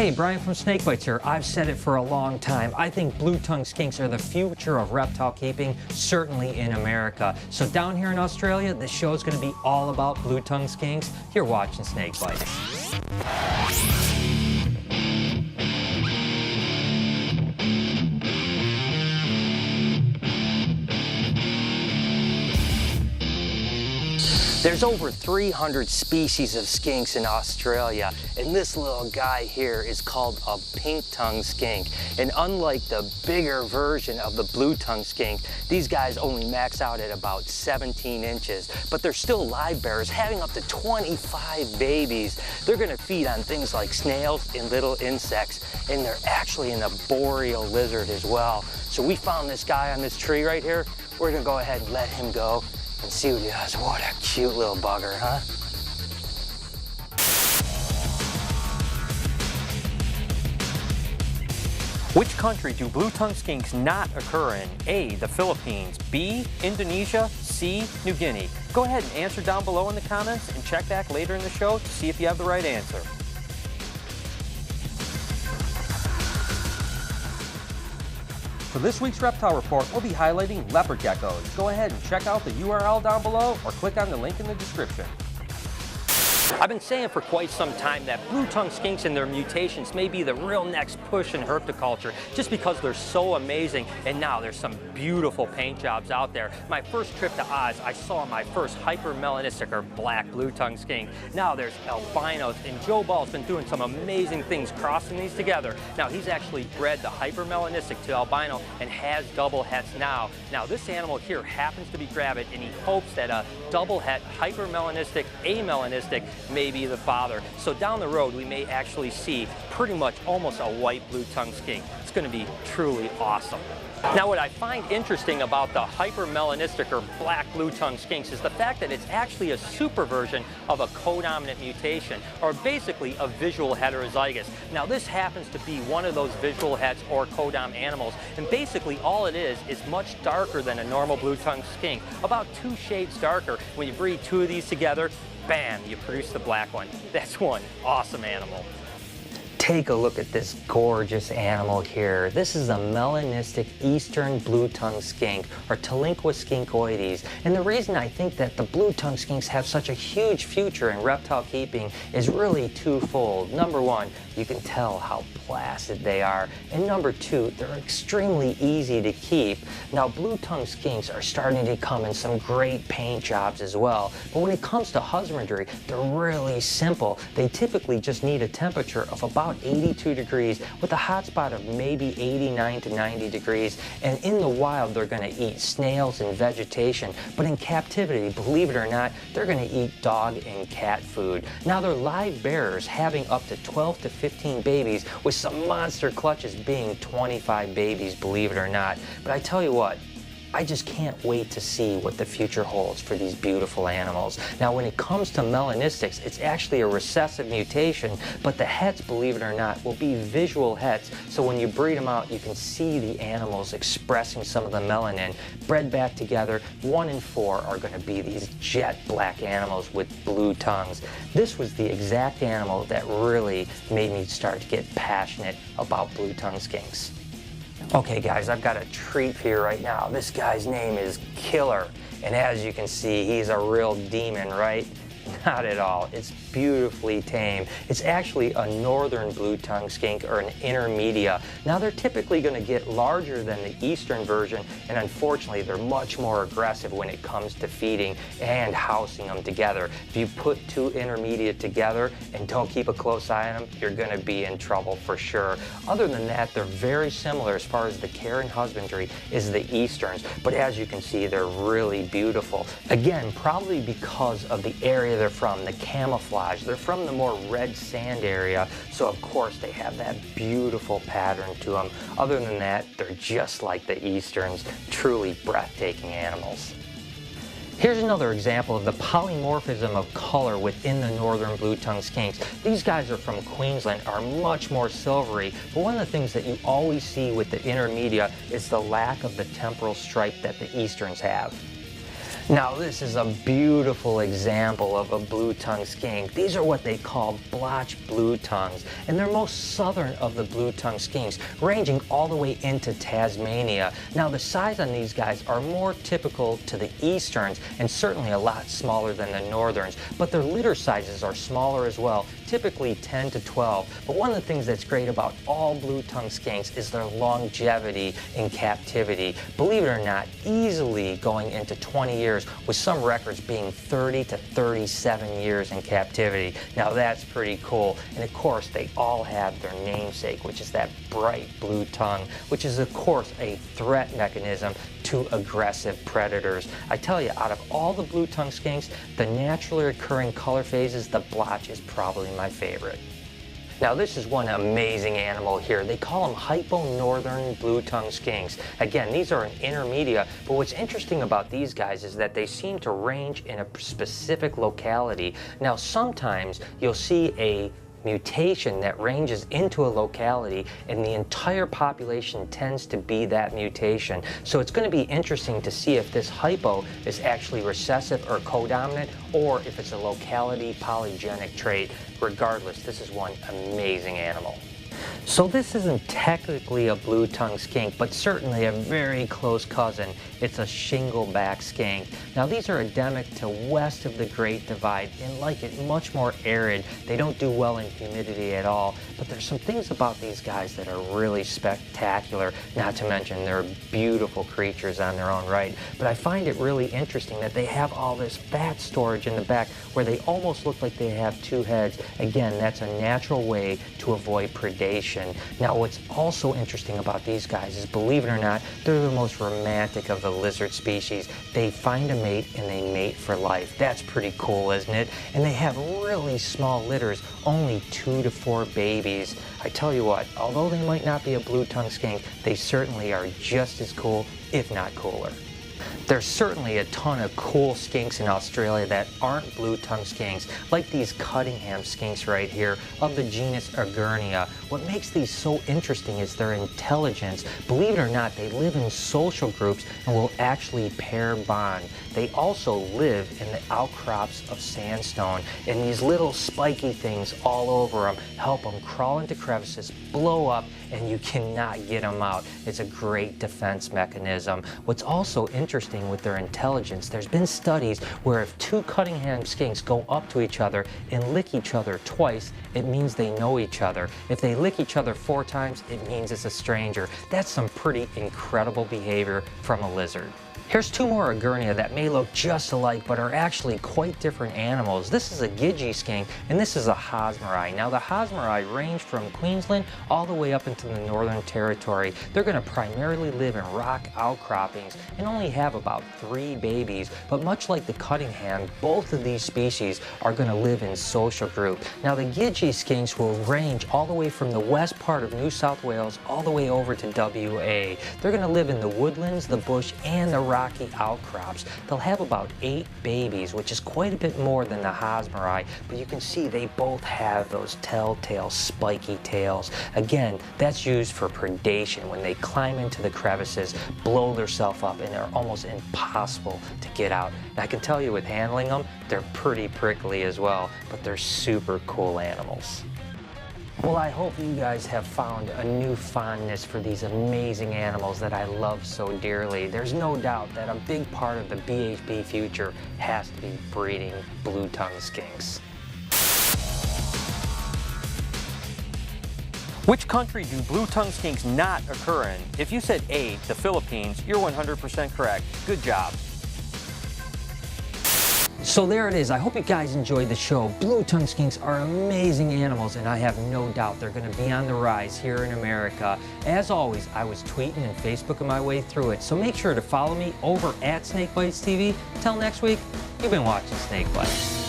Hey, Brian from SnakeBytes here. I've said it for a long time. I think blue-tongued skinks are the future of reptile keeping, certainly in America. So down here in Australia, the show is going to be all about blue-tongued skinks. You're watching SnakeBytes. There's over 300 species of skinks in Australia, and this little guy here is called a pink-tongued skink. And unlike the bigger version of the blue-tongued skink, these guys only max out at about 17 inches, but they're still live bearers, having up to 25 babies. They're gonna feed on things like snails and little insects, and they're actually an arboreal lizard as well. So we found this guy on this tree right here. We're gonna go ahead and let him go and see what he does. What a cute little bugger, huh? Which country do blue-tongued skinks not occur in? A, the Philippines, B, Indonesia, C, New Guinea. Go ahead and answer down below in the comments and check back later in the show to see if you have the right answer. For this week's Reptile Report, we'll be highlighting leopard geckos. Go ahead and check out the URL down below or click on the link in the description. I've been saying for quite some time that blue-tongued skinks and their mutations may be the real next push in herpetoculture just because they're so amazing, and now there's some beautiful paint jobs out there. My first trip to Oz, I saw my first hypermelanistic or black blue-tongued skink. Now there's albinos, and Joe Ball's been doing some amazing things crossing these together. Now he's actually bred the hypermelanistic to albino and has double hets now. Now this animal here happens to be gravid, and he hopes that a double het hypermelanistic amelanistic may be the father. So down the road we may actually see pretty much almost a white blue-tongued skink. It's going to be truly awesome. Now what I find interesting about the hypermelanistic or black blue-tongued skinks is the fact that it's actually a super version of a codominant mutation, or basically a visual heterozygous. Now this happens to be one of those visual hets or codom animals, and basically all it is much darker than a normal blue-tongued skink, about 2 shades darker. When you breed 2 of these together, bam, you produce the black one. That's one awesome animal. Take a look at this gorgeous animal here. This is a melanistic eastern blue-tongued skink, or Telinqua skinkoides. And the reason I think that the blue-tongued skinks have such a huge future in reptile keeping is really twofold. Number one, you can tell how placid they are. And number two, they're extremely easy to keep. Now, blue-tongued skinks are starting to come in some great paint jobs as well. But when it comes to husbandry, they're really simple. They typically just need a temperature of about 82 degrees with a hot spot of maybe 89 to 90 degrees. And in the wild, they're going to eat snails and vegetation. But in captivity, believe it or not, they're going to eat dog and cat food. Now, they're live bearers, having up to 12 to 15 babies, with some monster clutches being 25 babies, believe it or not. But I tell you what, I just can't wait to see what the future holds for these beautiful animals. Now, when it comes to melanistics, it's actually a recessive mutation, but the hets, believe it or not, will be visual hets. So when you breed them out, you can see the animals expressing some of the melanin. Bred back together, 1 in 4 are going to be these jet black animals with blue tongues. This was the exact animal that really made me start to get passionate about blue-tongued skinks. Okay guys, I've got a treat for you right now. This guy's name is Killer, and as you can see, he's a real demon, right? Not at all. It's beautifully tame. It's actually a northern blue-tongued skink, or an intermedia. Now they're typically going to get larger than the eastern version, and unfortunately they're much more aggressive when it comes to feeding and housing them together. If you put 2 intermediate together and don't keep a close eye on them, you're going to be in trouble for sure. Other than that, they're very similar as far as the care and husbandry as the easterns, but as you can see, they're really beautiful. Again, probably because of the area they're from, the camouflage. They're from the more red sand area, so of course they have that beautiful pattern to them. Other than that, they're just like the easterns, truly breathtaking animals. Here's another example of the polymorphism of color within the northern blue-tongued skinks. These guys are from Queensland, are much more silvery, but one of the things that you always see with the intermedia is the lack of the temporal stripe that the easterns have. Now this is a beautiful example of a blue-tongued skink. These are what they call blotched blue tongues, and they're most southern of the blue-tongued skinks, ranging all the way into Tasmania. Now the size on these guys are more typical to the easterns and certainly a lot smaller than the northerns, but their litter sizes are smaller as well, typically 10 to 12. But one of the things that's great about all blue-tongued skinks is their longevity in captivity. Believe it or not, easily going into 20 years, with some records being 30 to 37 years in captivity. Now that's pretty cool. And of course, they all have their namesake, which is that bright blue tongue, which is of course a threat mechanism to aggressive predators. I tell you, out of all the blue-tongued skinks, the naturally occurring color phases, the blotch is probably my favorite. Now this is one amazing animal here. They call them hypo-northern blue-tongued skinks. Again, these are an intermediate, but what's interesting about these guys is that they seem to range in a specific locality. Now sometimes you'll see a mutation that ranges into a locality and the entire population tends to be that mutation. So it's going to be interesting to see if this hypo is actually recessive or codominant, or if it's a locality polygenic trait. Regardless, this is one amazing animal. So this isn't technically a blue-tongued skink, but certainly a very close cousin. It's a shingleback skink. Now these are endemic to west of the Great Divide and like it much more arid. They don't do well in humidity at all, but there's some things about these guys that are really spectacular, not to mention they're beautiful creatures on their own right. But I find it really interesting that they have all this fat storage in the back where they almost look like they have two heads. Again, that's a natural way to avoid predation. Now what's also interesting about these guys is, believe it or not, they're the most romantic of the lizard species. They find a mate and they mate for life. That's pretty cool, isn't it? And they have really small litters, only 2 to 4 babies. I tell you what, although they might not be a blue-tongued skink, they certainly are just as cool, if not cooler. There's certainly a ton of cool skinks in Australia that aren't blue-tongued skinks, like these Cunningham skinks right here of the genus Agurnia. What makes these so interesting is their intelligence. Believe it or not, they live in social groups and will actually pair bond. They also live in the outcrops of sandstone, and these little spiky things all over them help them crawl into crevices, blow up, and you cannot get them out. It's a great defense mechanism. What's also interesting with their intelligence, there's been studies where if 2 Cunningham skinks go up to each other and lick each other twice, it means they know each other. If they lick each other 4 times, it means it's a stranger. That's some pretty incredible behavior from a lizard. Here's 2 more Agurnia that may look just alike but are actually quite different animals. This is a Gidgee skink and this is a Hosmeri. Now the Hosmeri range from Queensland all the way up into the Northern Territory. They're going to primarily live in rock outcroppings and only have about 3 babies, but much like the Cunningham, both of these species are going to live in social group. Now the Gidgee skinks will range all the way from the west part of New South Wales all the way over to WA. They're going to live in the woodlands, the bush, and the rocky outcrops. They'll have about 8 babies, which is quite a bit more than the Hosmeri, but you can see they both have those telltale spiky tails. Again, that's used for predation when they climb into the crevices, blow themselves up, and they're almost impossible to get out. And I can tell you with handling them, they're pretty prickly as well, but they're super cool animals. Well, I hope you guys have found a new fondness for these amazing animals that I love so dearly. There's no doubt that a big part of the BHP future has to be breeding blue-tongued skinks. Which country do blue-tongued skinks not occur in? If you said A, the Philippines, you're 100% correct. Good job. So there it is. I hope you guys enjoyed the show. Blue-tongued skinks are amazing animals, and I have no doubt they're going to be on the rise here in America. As always, I was tweeting and Facebooking my way through it, so make sure to follow me over at SnakeBytesTV. Till next week, you've been watching Snake Bites.